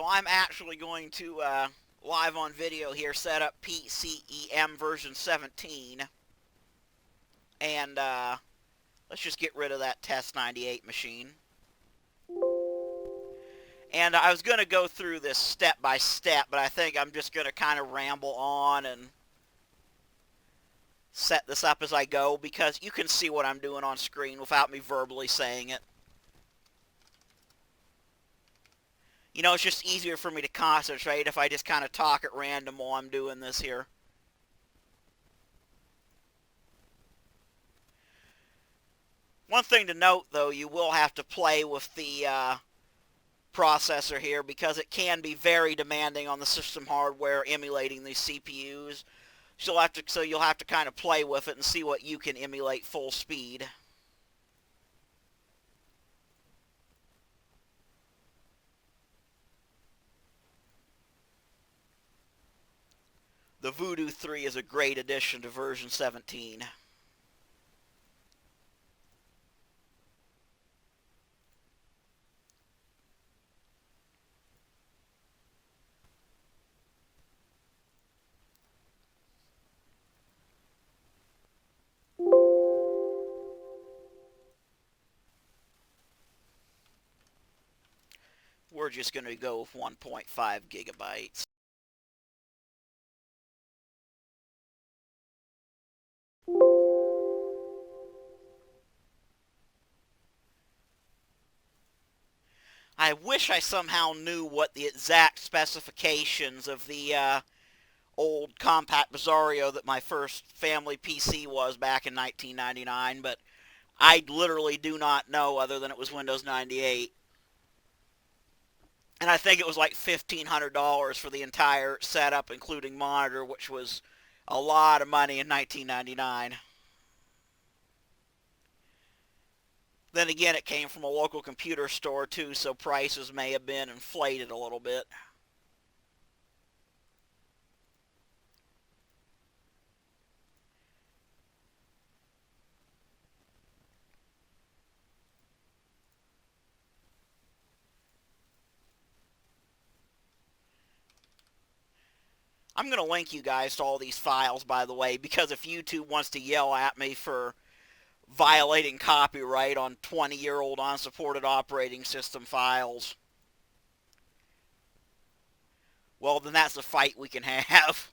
I'm actually going to, live on video here, set up PCEM version 17. And, let's just get rid of that Test 98 machine. And I was going to go through this step by step, but I think I'm just going to kind of ramble on and set this up as I go, because you can see what I'm doing on screen without me verbally saying it. You know, it's just easier for me to concentrate if I just kind of talk at random while I'm doing this here. One thing to note, though, you will have to play with the processor here, because it can be very demanding on the system hardware emulating these CPUs. So you'll have to kind of play with it and see what you can emulate full speed. The Voodoo 3 is a great addition to version 17. We're just going to go with 1.5 gigabytes. I wish I somehow knew what the exact specifications of the old compact Bizarro that my first family PC was back in 1999, but I literally do not know, other than it was Windows 98. And I think it was like $1,500 for the entire setup, including monitor, which was a lot of money in 1999. Then again, it came from a local computer store too, so prices may have been inflated a little bit. I'm going to link you guys to all these files, by the way, because if YouTube wants to yell at me for violating copyright on 20-year-old unsupported operating system files, well, then that's a fight we can have.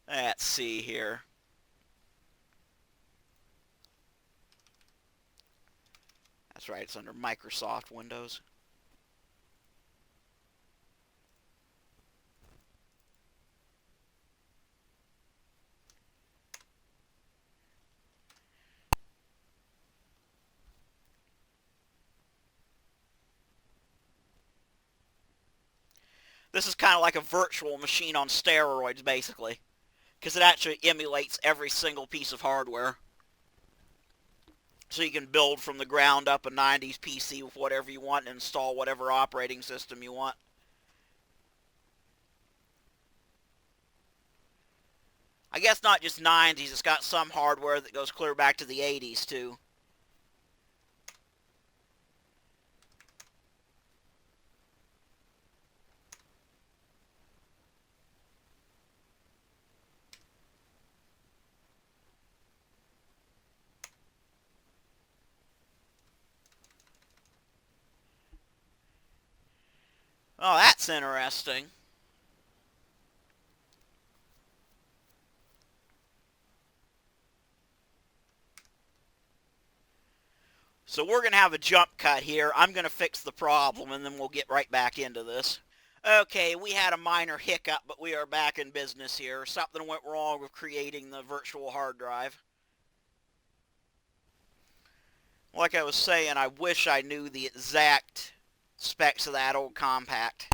Let's see here. That's right, it's under Microsoft Windows. This is kind of like a virtual machine on steroids, basically, because it actually emulates every single piece of hardware. So you can build from the ground up a 90s PC with whatever you want and install whatever operating system you want. I guess not just 90s, it's got some hardware that goes clear back to the 80s too. Oh, that's interesting. So we're going to have a jump cut here. I'm going to fix the problem, and then we'll get right back into this. Okay, we had a minor hiccup, but we are back in business here. Something went wrong with creating the virtual hard drive. Like I was saying, I wish I knew the exact specs of that old compact.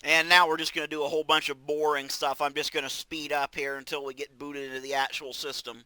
And now we're just going to do a whole bunch of boring stuff. I'm just going to speed up here until we get booted into the actual system.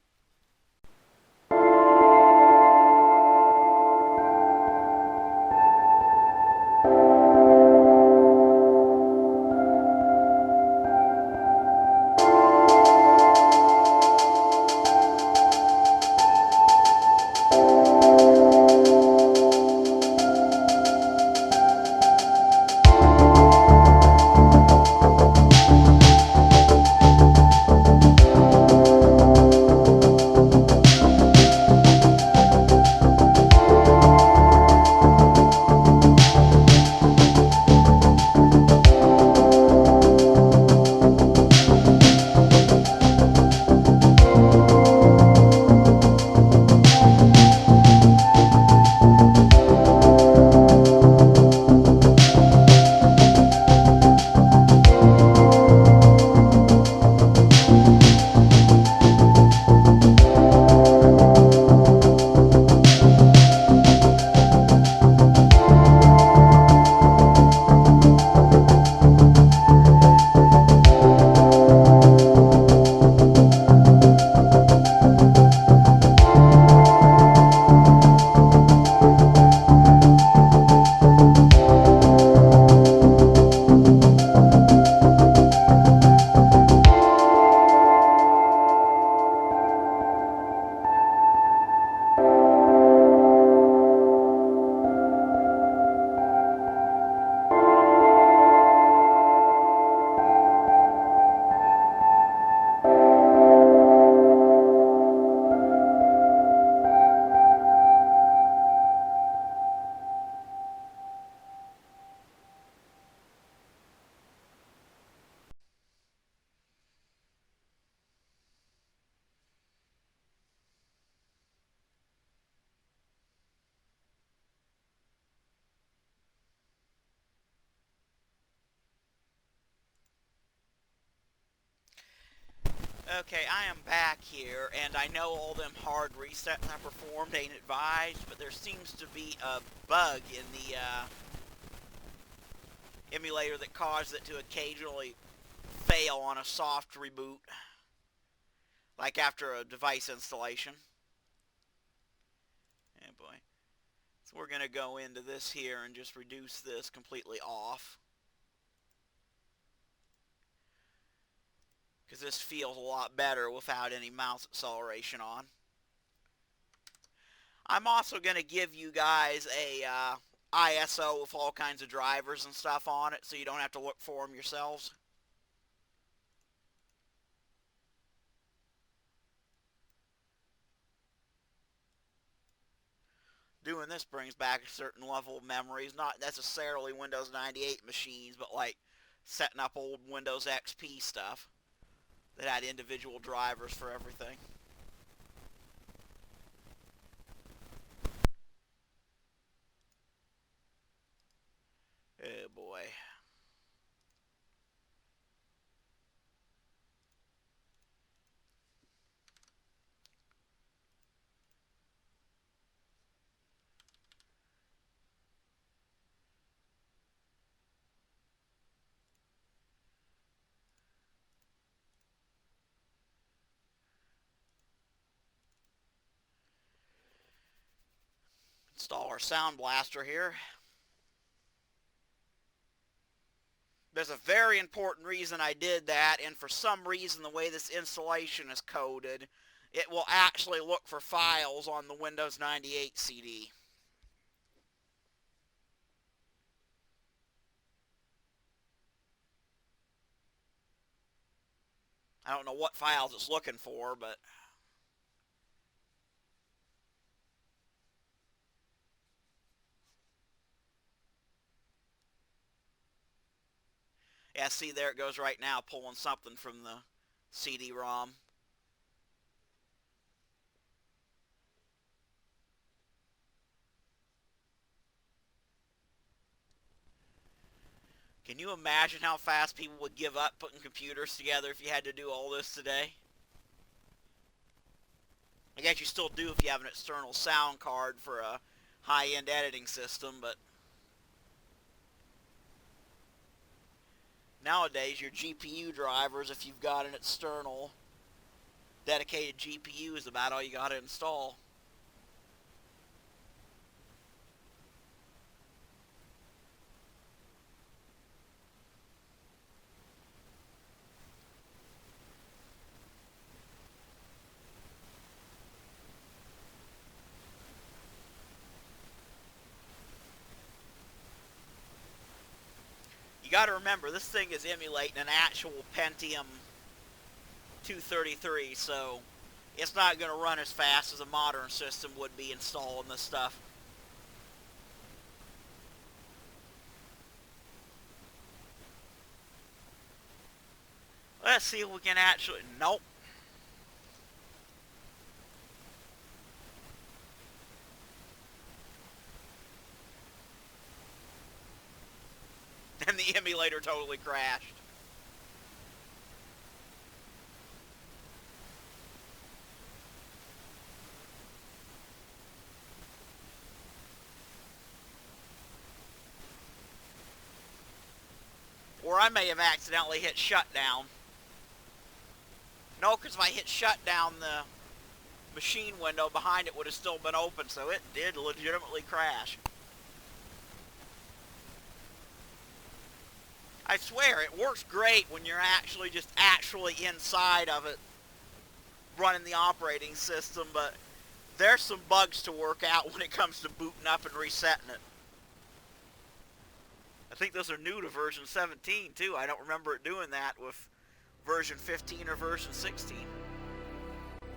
Okay, I am back here, and I know all them hard resets I performed ain't advised, but there seems to be a bug in the emulator that caused it to occasionally fail on a soft reboot, like after a device installation. Oh boy. So we're going to go into this here and just reduce this completely off, because this feels a lot better without any mouse acceleration on. I'm also going to give you guys a ISO with all kinds of drivers and stuff on it, so you don't have to look for them yourselves. Doing this brings back a certain level of memories, not necessarily Windows 98 machines, but like setting up old Windows XP stuff that had individual drivers for everything. Oh boy. Install our Sound Blaster here. There's a very important reason I did that, and for some reason the way this installation is coded, it will actually look for files on the Windows 98 CD. I don't know what files it's looking for, but yeah, see, there it goes right now, pulling something from the CD-ROM. Can you imagine how fast people would give up putting computers together if you had to do all this today? I guess you still do if you have an external sound card for a high-end editing system, but Nowadays, your GPU drivers, if you've got an external dedicated GPU, is about all you got to install. You got to remember, this thing is emulating an actual Pentium 233, so it's not going to run as fast as a modern system would be installing this stuff. Let's see if we can actually... Nope. And the emulator totally crashed. Or I may have accidentally hit shutdown. No, because if I hit shutdown, the machine window behind it would have still been open, so it did legitimately crash. I swear, it works great when you're actually inside of it running the operating system, but there's some bugs to work out when it comes to booting up and resetting it. I think those are new to version 17 too. I don't remember it doing that with version 15 or version 16.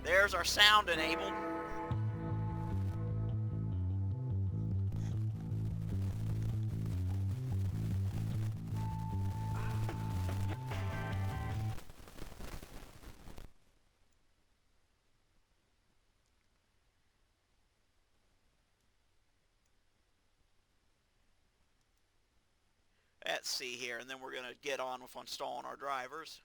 There's our sound enabled. Let's see here, and then we're going to get on with installing our drivers.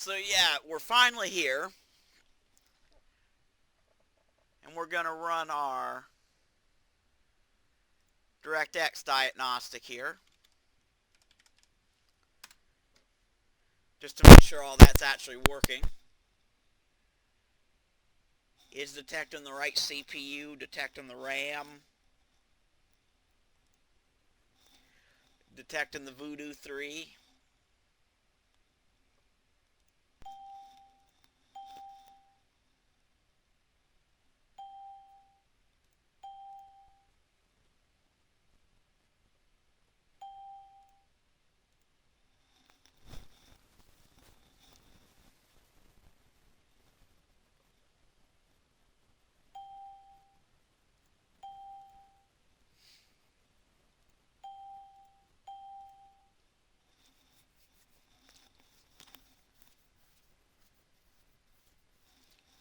So yeah, we're finally here. And we're going to run our DirectX diagnostic here. Just to make sure all that's actually working. Is detecting the right CPU, detecting the RAM, detecting the Voodoo 3.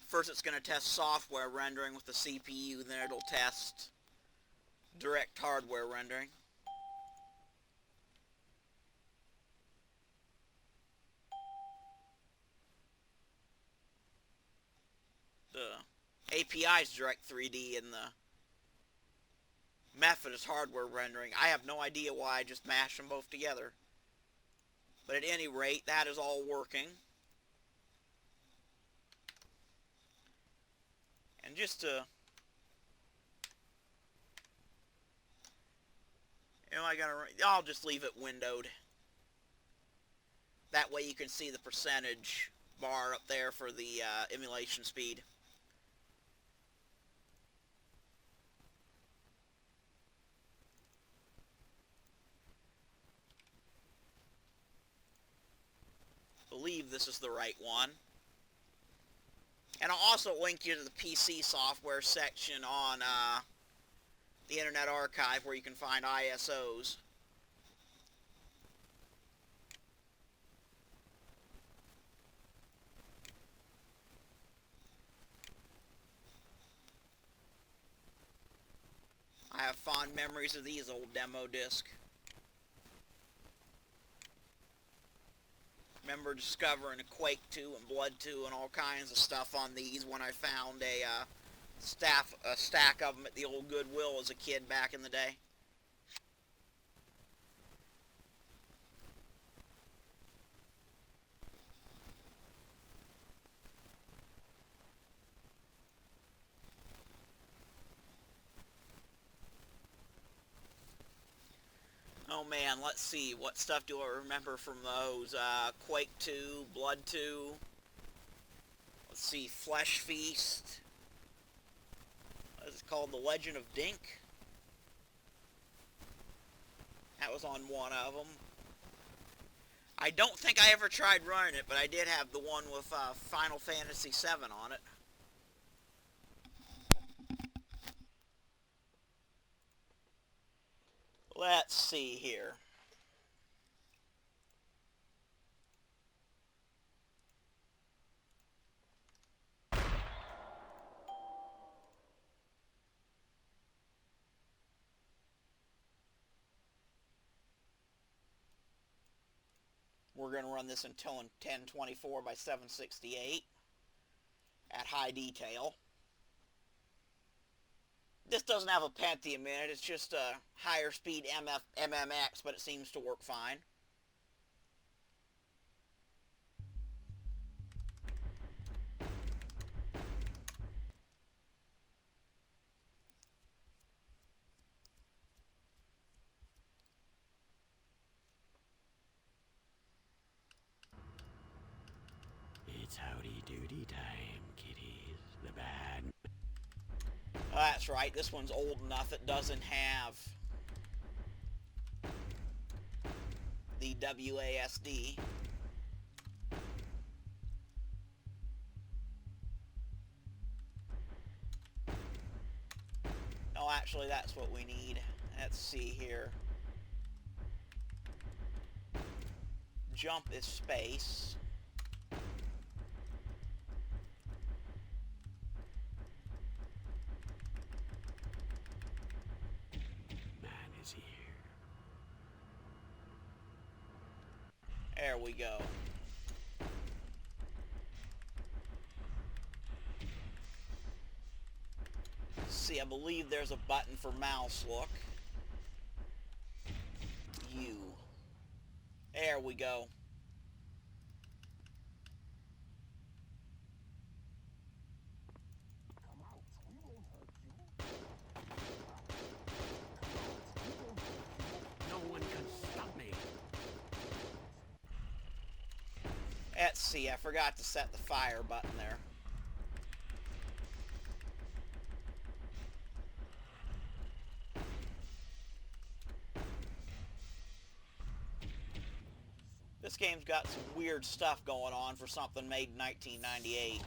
First it's going to test software rendering with the CPU, then it'll test direct hardware rendering. API is Direct 3D and the method is hardware rendering. I have no idea why I just mashed them both together. But at any rate, that is all working. And just to... I'll just leave it windowed. That way you can see the percentage bar up there for the emulation speed. I believe this is the right one. And I'll also link you to the PC software section on the Internet Archive where you can find ISOs. I have fond memories of these old demo discs. Remember discovering a Quake 2 and Blood 2 and all kinds of stuff on these when I found a stack of them at the old Goodwill as a kid back in the day. Oh man, let's see, what stuff do I remember from those? Quake 2, Blood 2, let's see, Flesh Feast, what is it called, The Legend of Dink? That was on one of them. I don't think I ever tried running it, but I did have the one with Final Fantasy VII on it. Let's see here. We're going to run this until 1024 by 768 at high detail. This doesn't have a Pentium in it, it's just a higher speed MMX, but it seems to work fine. It's howdy doody time, kiddies. The bad... Oh, that's right, this one's old enough it doesn't have the WASD. Oh, actually, that's what we need. Let's see here. Jump is space. Man is here. There we go. See, I believe there's a button for mouse look. U. There we go. No one can stop me. Let's see, I forgot to set the fire button there. This game's got some weird stuff going on for something made in 1998.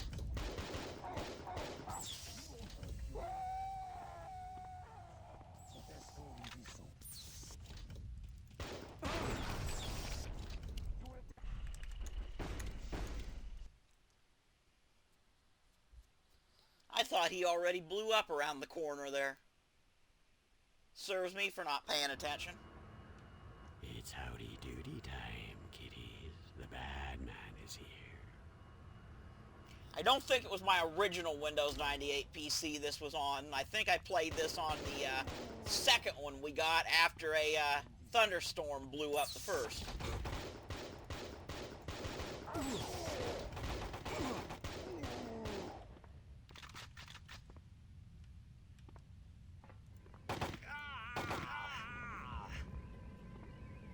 I thought he already blew up around the corner there. Serves me for not paying attention. It's howdy doody time, kiddies. The bad man is here. I don't think it was my original Windows 98 PC this was on. I think I played this on the second one we got after a thunderstorm blew up the first.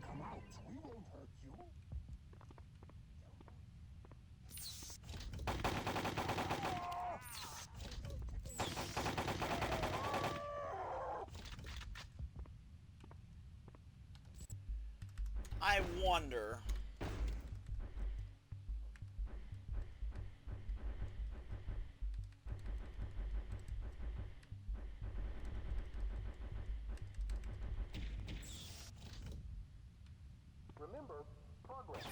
Come out, we won't hurt you. I wonder. Remember, progress.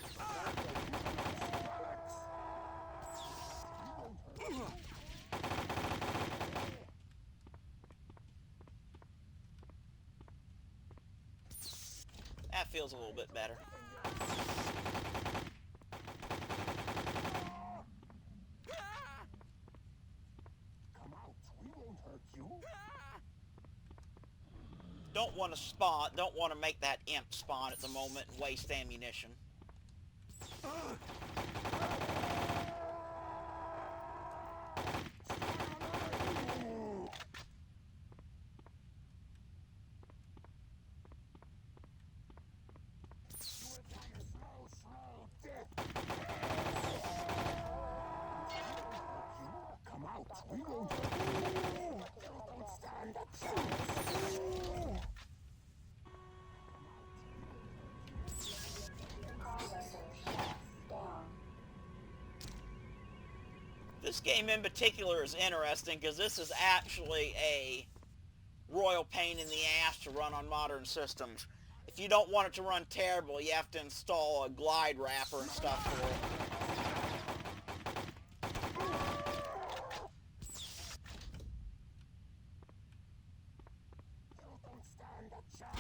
That feels a little bit better. Come out, we won't hurt you. Don't want to spawn, don't want to make that imp spawn at the moment and waste ammunition. Slow death. Come out, we won't hurt you. You don't stand a chance. This game in particular is interesting because this is actually a royal pain in the ass to run on modern systems. If you don't want it to run terrible, you have to install a glide wrapper and stuff for it. You don't stand a chance.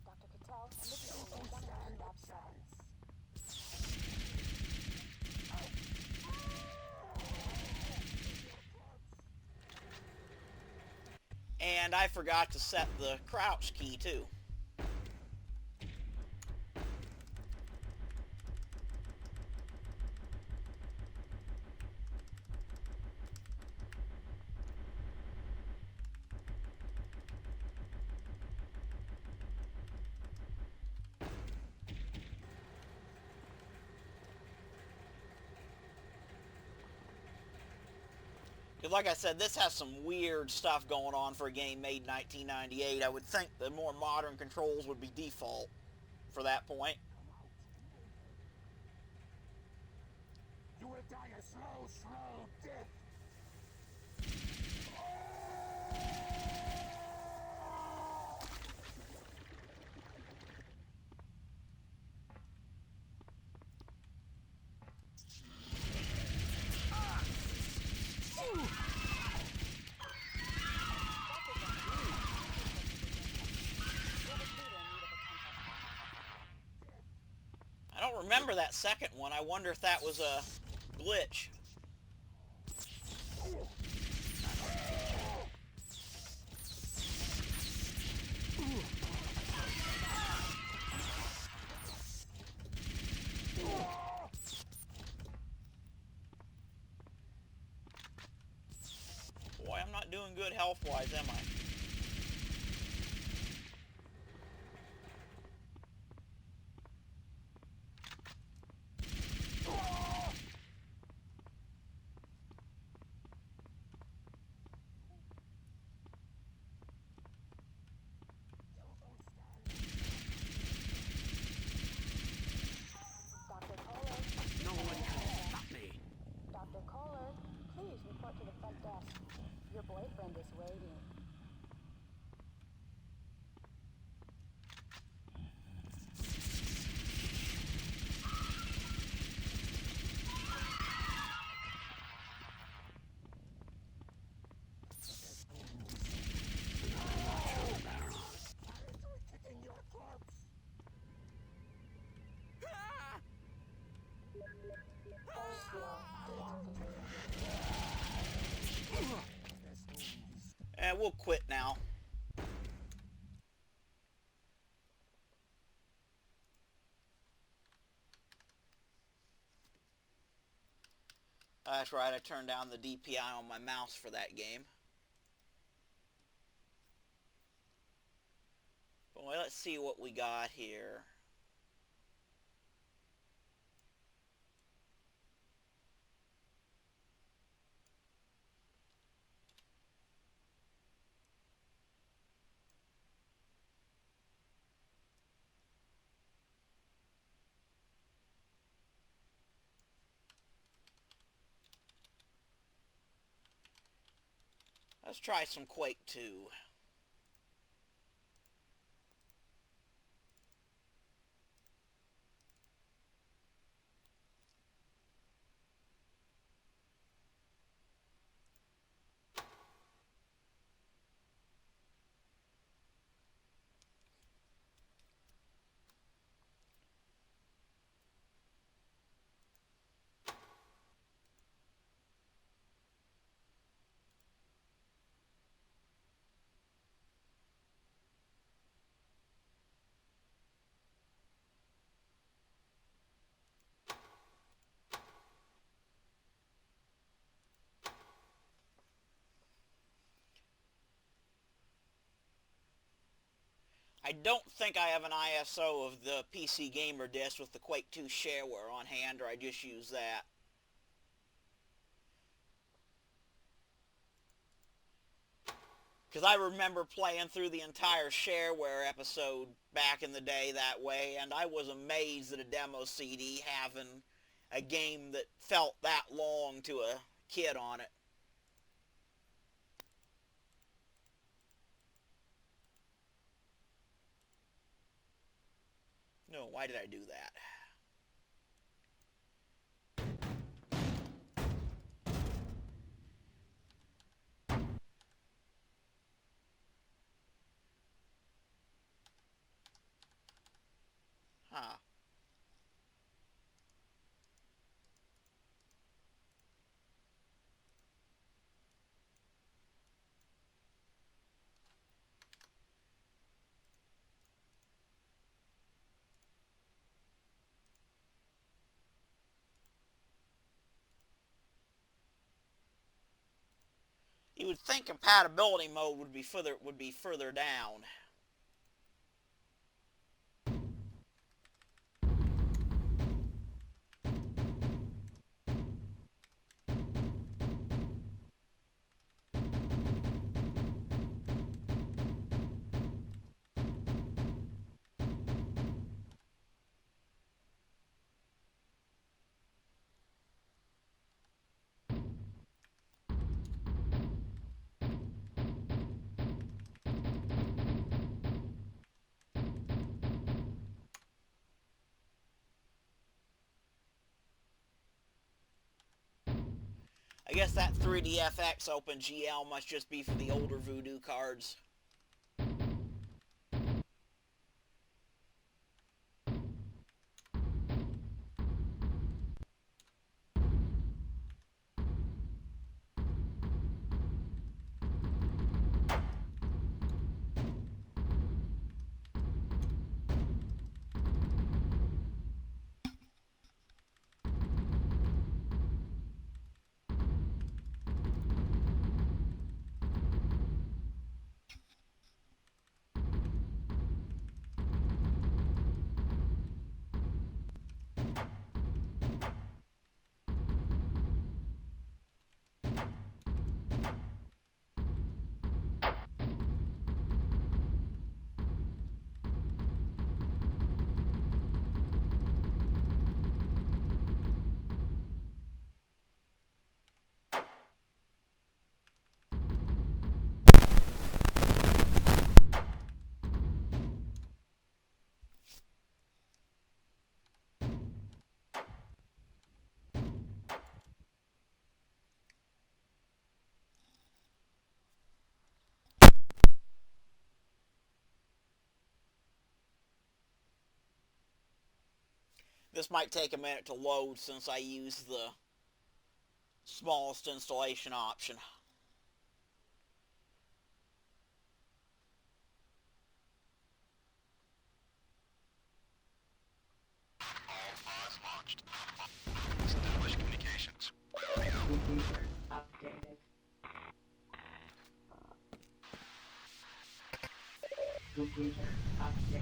Dr. Cattell, I'm looking for a lab science. And I forgot to set the crouch key too. Because like I said, this has some weird stuff going on for a game made in 1998. I would think the more modern controls would be default for that point. You will die a slow death. I don't remember that second one. I wonder if that was a glitch. Boy, I'm not doing good health-wise, am I? Dr. Kohler, No one can stop me. Dr. Kohler, please report to the front desk. Your boyfriend is waiting. Yeah, we'll quit now. That's right, I turned down the DPI on my mouse for that game. But let's see what we got here. Let's try some Quake 2. I don't think I have an ISO of the PC Gamer disc with the Quake 2 shareware on hand, or I just use that. Because I remember playing through the entire shareware episode back in the day that way, and I was amazed at a demo CD having a game that felt that long to a kid on it. No, why did I do that? Huh. You would think compatibility mode would be further down. I guess that 3DFX OpenGL must just be for the older Voodoo cards. This might take a minute to load since I use the smallest installation option. Computer updated.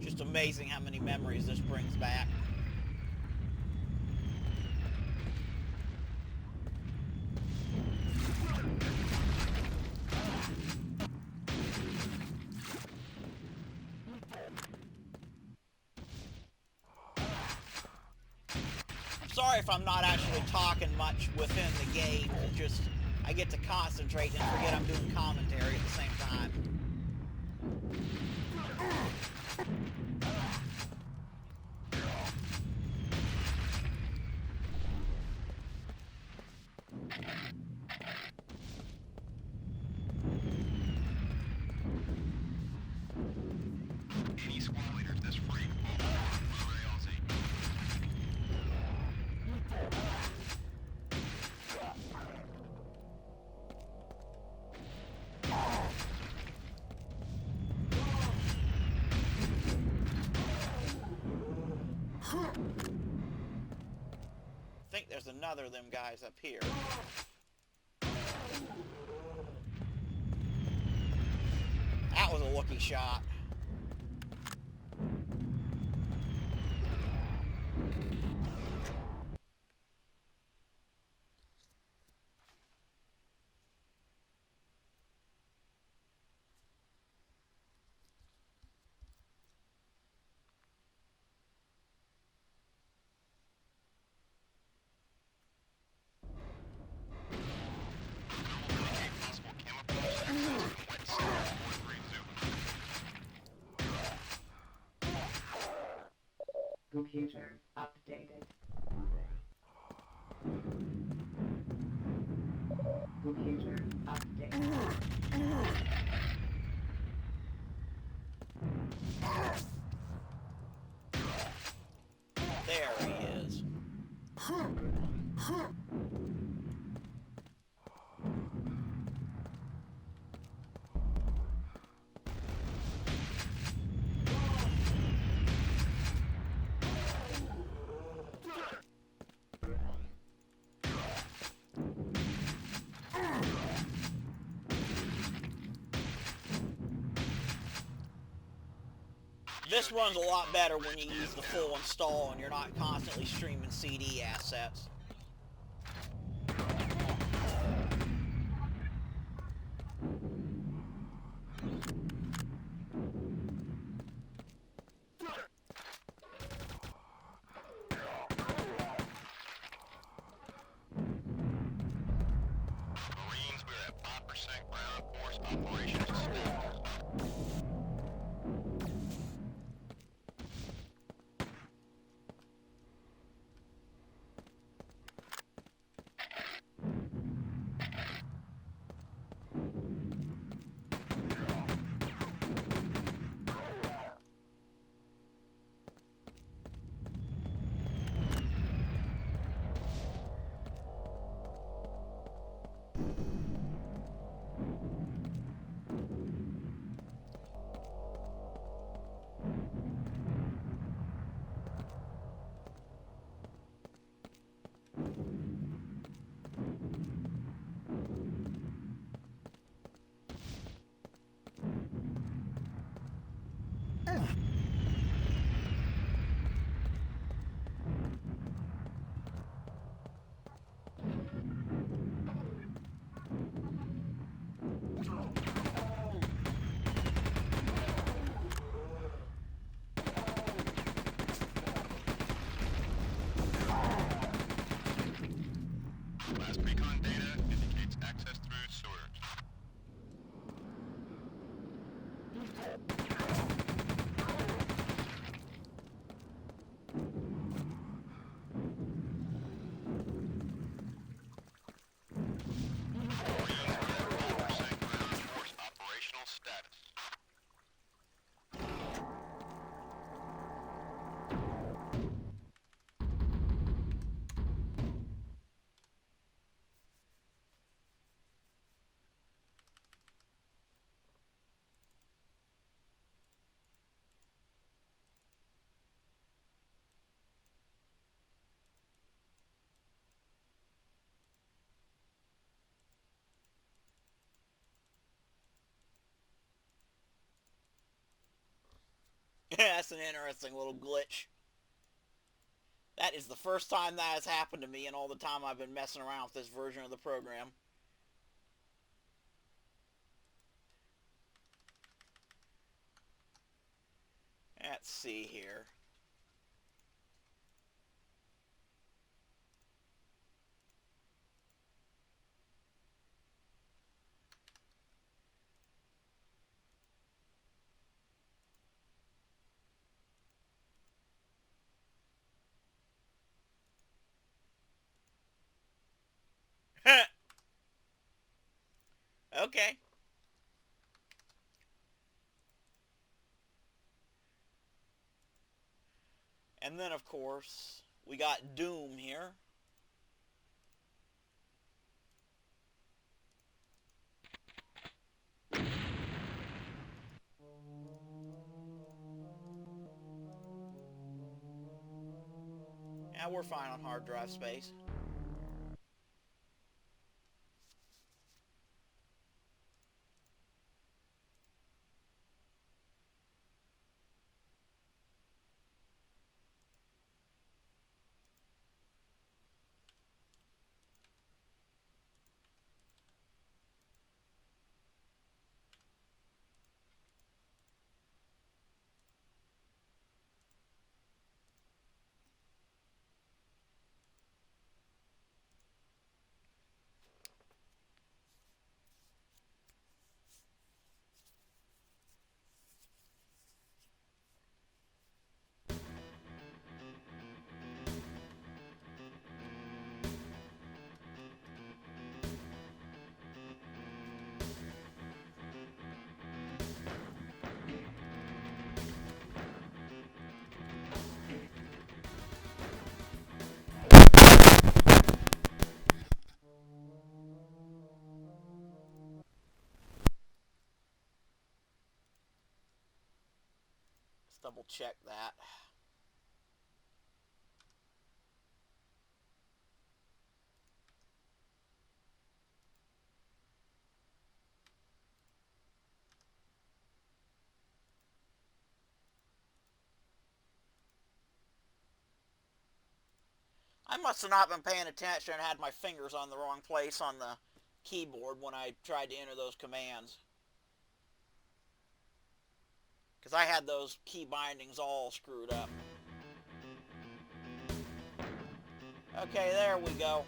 Just amazing how many memories this brings back. I'm sorry if I'm not actually talking much within the game. It's just, I get to concentrate and forget I'm doing commentary at the same time. Any squad leaders this freak will LZ. I think there's another of them guys up here. That was a lucky shot. Possible camouflage sections and wet sand 43 Zoo. Computer updated. Computer updated. There he is. This runs a lot better when you use the full install and you're not constantly streaming CD assets. Marines, we're at 5% ground force operations status. That's an interesting little glitch. That is the first time that has happened to me in all the time I've been messing around with this version of the program. Let's see here. Okay. And then, of course, we got Doom here. Yeah, we're fine on hard drive space. Let's double check that. I must have not been paying attention and had my fingers on the wrong place on the keyboard when I tried to enter those commands. Because I had those key bindings all screwed up. Okay, there we go.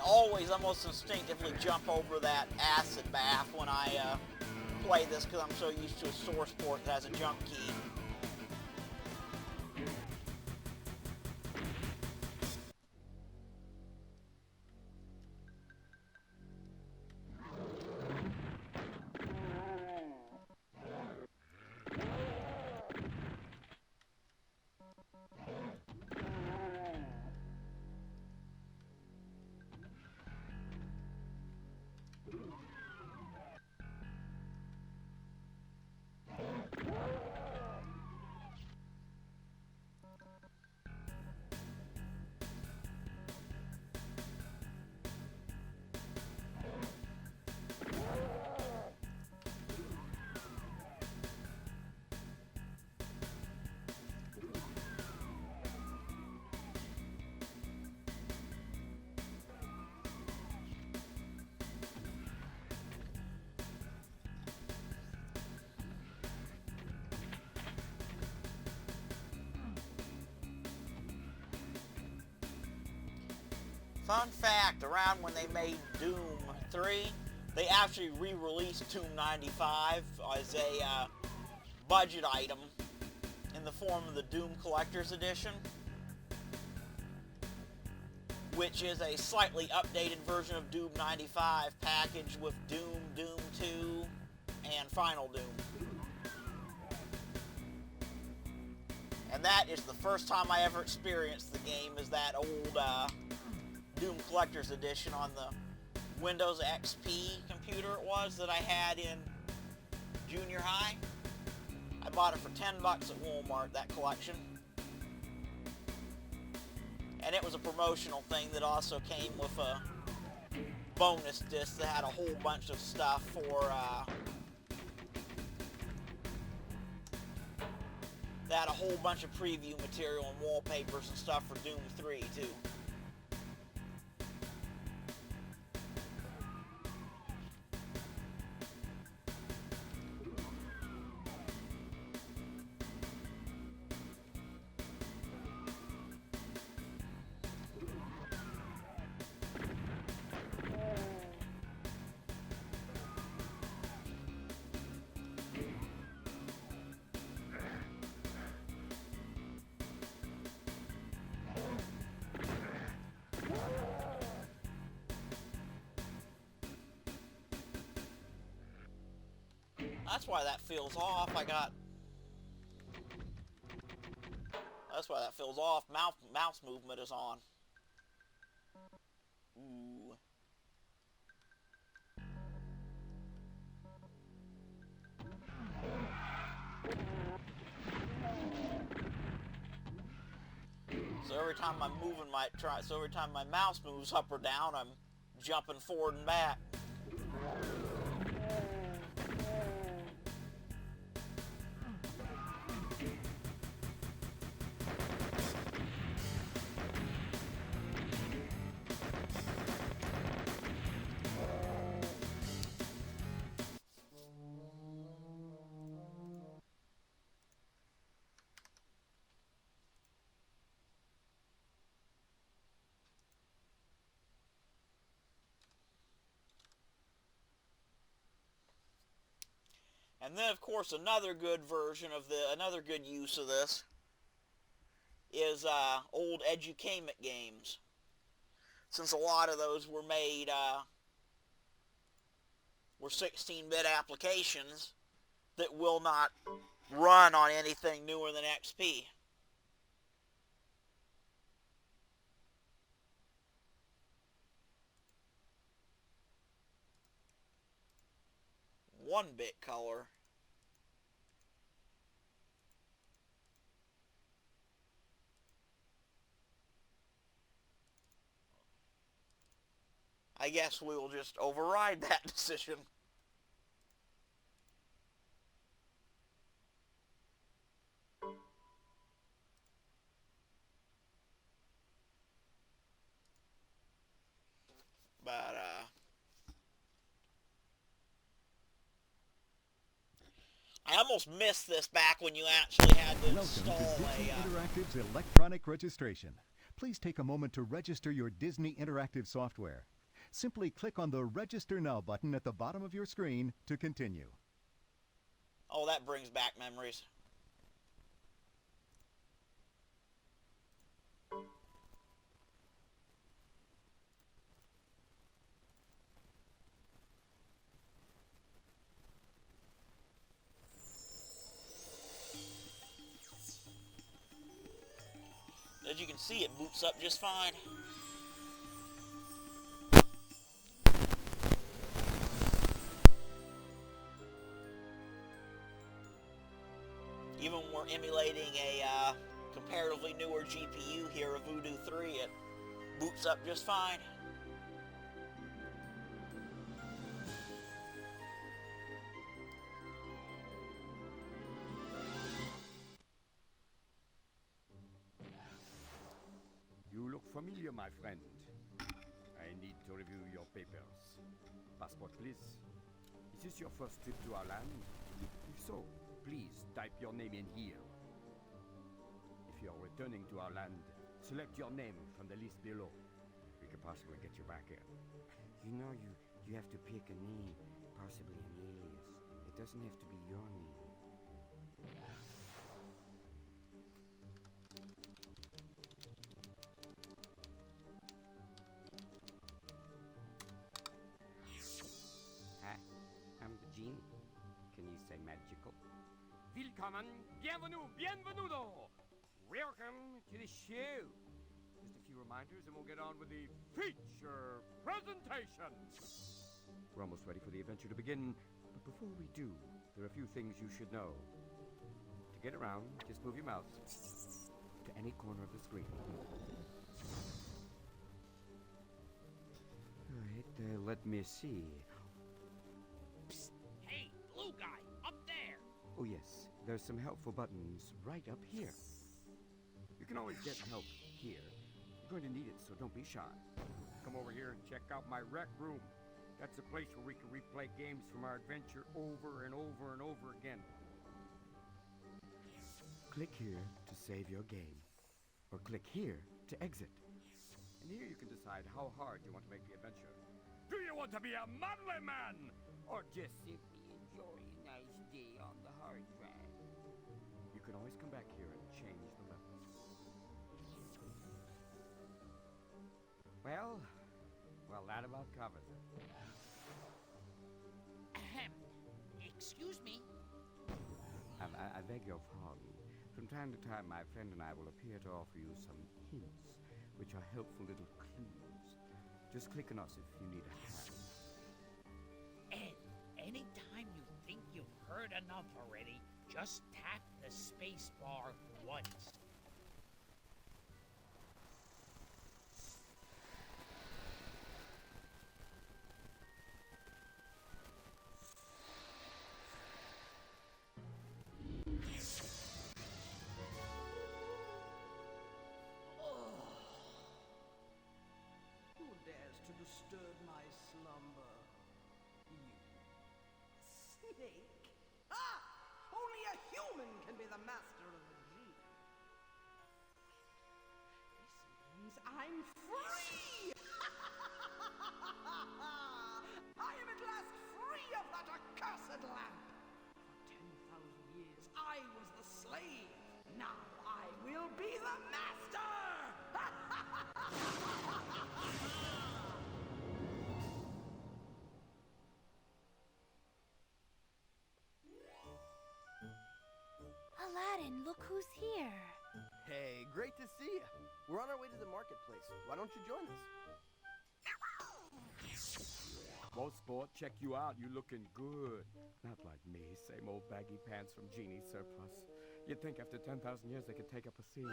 Always almost instinctively jump over that acid bath when I play this because I'm so used to a source port that has a jump key. Fun fact, around when they made Doom 3, they actually re-released Doom 95 as a budget item in the form of the Doom Collector's Edition, which is a slightly updated version of Doom 95 packaged with Doom, Doom 2, and Final Doom. And that is the first time I ever experienced the game, is that old Doom Collector's Edition on the Windows XP computer it was that I had in junior high. I bought it for $10 at Walmart, that collection. And it was a promotional thing that also came with a bonus disc that had a whole bunch of stuff for, that had a whole bunch of preview material and wallpapers and stuff for Doom 3, too. That's why that feels off. That's why that feels off. Mouse movement is on. Ooh. So every time I'm moving so every time my mouse moves up or down, I'm jumping forward and back. And then, of course, another good use of this is old edutainment games. Since a lot of those were made, were 16-bit applications that will not run on anything newer than XP. One-bit color. I guess we will just override that decision. But, I almost missed this back when you actually had to install Disney Interactive's electronic registration. Please take a moment to register your Disney Interactive software. Simply click on the Register Now button at the bottom of your screen to continue. Oh, that brings back memories. As you can see, it boots up just fine. Even when we're emulating a comparatively newer GPU here, a Voodoo 3, it boots up just fine. You look familiar, my friend. I need to review your papers. Passport, please. Is this your first trip to our land? If so, please type your name in here. If you are returning to our land, select your name from the list below. we could possibly get you back in. You know, you have to pick a name, possibly an alias. It doesn't have to be your name. Hi, I'm the genie. Can you say magical? Willkommen, bienvenue, bienvenuto! Welcome to the show. Just a few reminders and we'll get on with the feature presentation. We're almost ready for the adventure to begin, but before we do, there are a few things you should know. To get around, just move your mouse to any corner of the screen. Alright, let me see. Psst. Hey, blue guy, up there! Oh yes, there's some helpful buttons right up here. You can always get help here. You're going to need it, so don't be shy. Come over here and check out my rec room. That's a place where we can replay games from our adventure over and over and over again. Click here to save your game, or click here to exit. And here you can decide how hard you want to make the adventure. Do you want to be a manly man, or just simply enjoy a nice day on the hard drive? You can always come back here and change the levels. Well, that about covers it. Ahem. Excuse me. I beg your pardon. From time to time, my friend and I will appear to offer you some hints, which are helpful little clues. Just click on us if you need a hand. And anytime you think you've heard enough already, just tap the space bar once. Who dares to disturb my slumber? You. Snake? Ah! Only a human can be the master of a dream. This means I'm free! I am at last free of that accursed lamp! For 10,000 years I was the slave. Now I will be the master! Aladdin, look who's here. Hey, great to see you. We're on our way to the marketplace. Why don't you join us? Well, sport, check you out. You looking good. Not like me, same old baggy pants from Genie surplus. You'd think after 10,000 years they could take up a scene.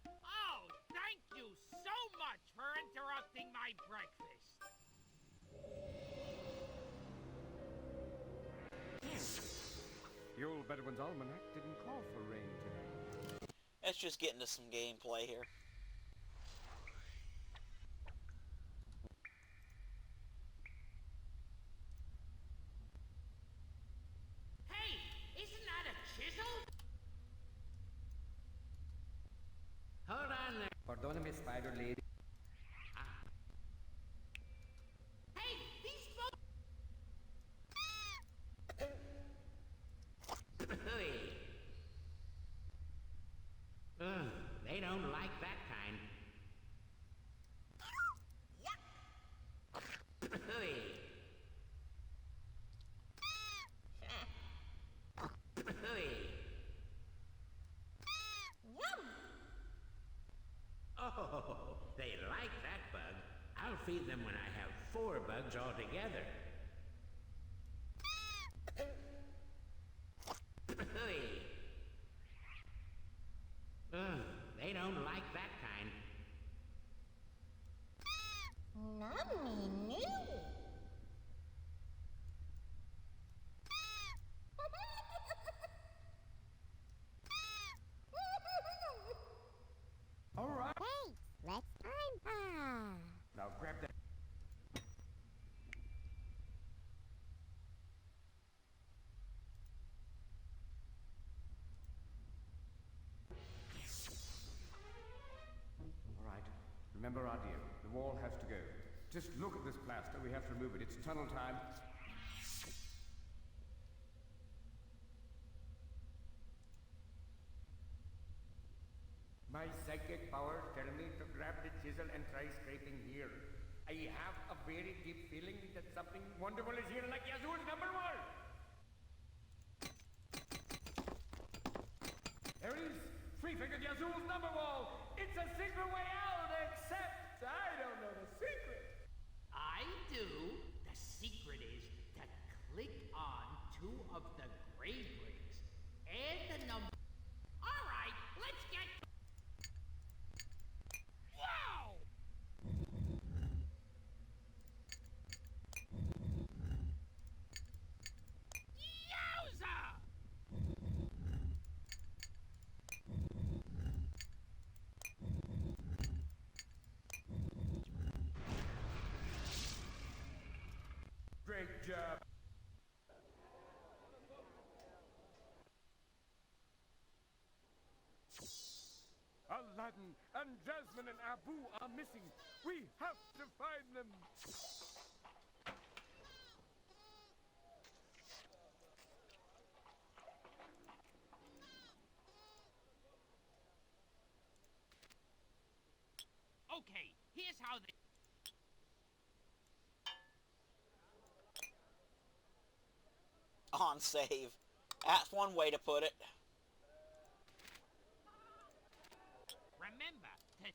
Oh, thank you so much for interrupting my breakfast. The old Bedouin's Almanac didn't call for rain today. Let's just get into some gameplay here. Hey, isn't that a chisel? Hold on there. Pardon me, Spider Lady. Hey, these folks... They don't like that kind. Oh, they like that bug. I'll feed them when I have 4 bugs altogether. They don't like that kind. Nummy new. All right. Thanks. Let's time. Now grab that. All right. Remember our deal. The wall has to go. Just look at this plaster. We have to remove it. It's tunnel time. My psychic powers tell me to grab the chisel and try scraping here. I have a very deep feeling that something wonderful is here, like Yazoo's number one. There it is. Three-fingered Yazoo's number wall. It's a secret way out, except I don't know the secret. I do. The secret is to click on two of the gray bricks. Add the number. All right, let's get. Wow! Yowza! Great job. Aladdin and Jasmine and Abu are missing. We have to find them. Okay, here's how they. On save. That's one way to put it. Remember to.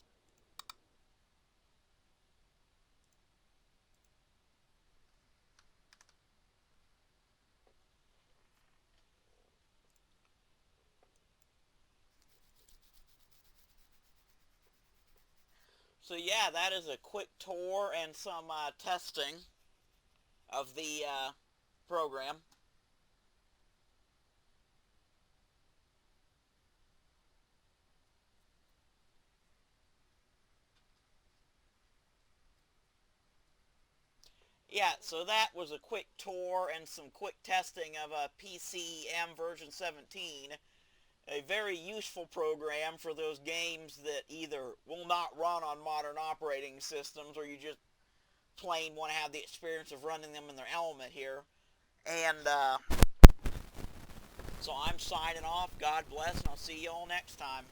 So yeah, that is a quick tour and some testing of the program. Yeah, so that was a quick tour and some quick testing of a PCEM version 17. A very useful program for those games that either will not run on modern operating systems or you just plain want to have the experience of running them in their element here. And so I'm signing off. God bless, and I'll see you all next time.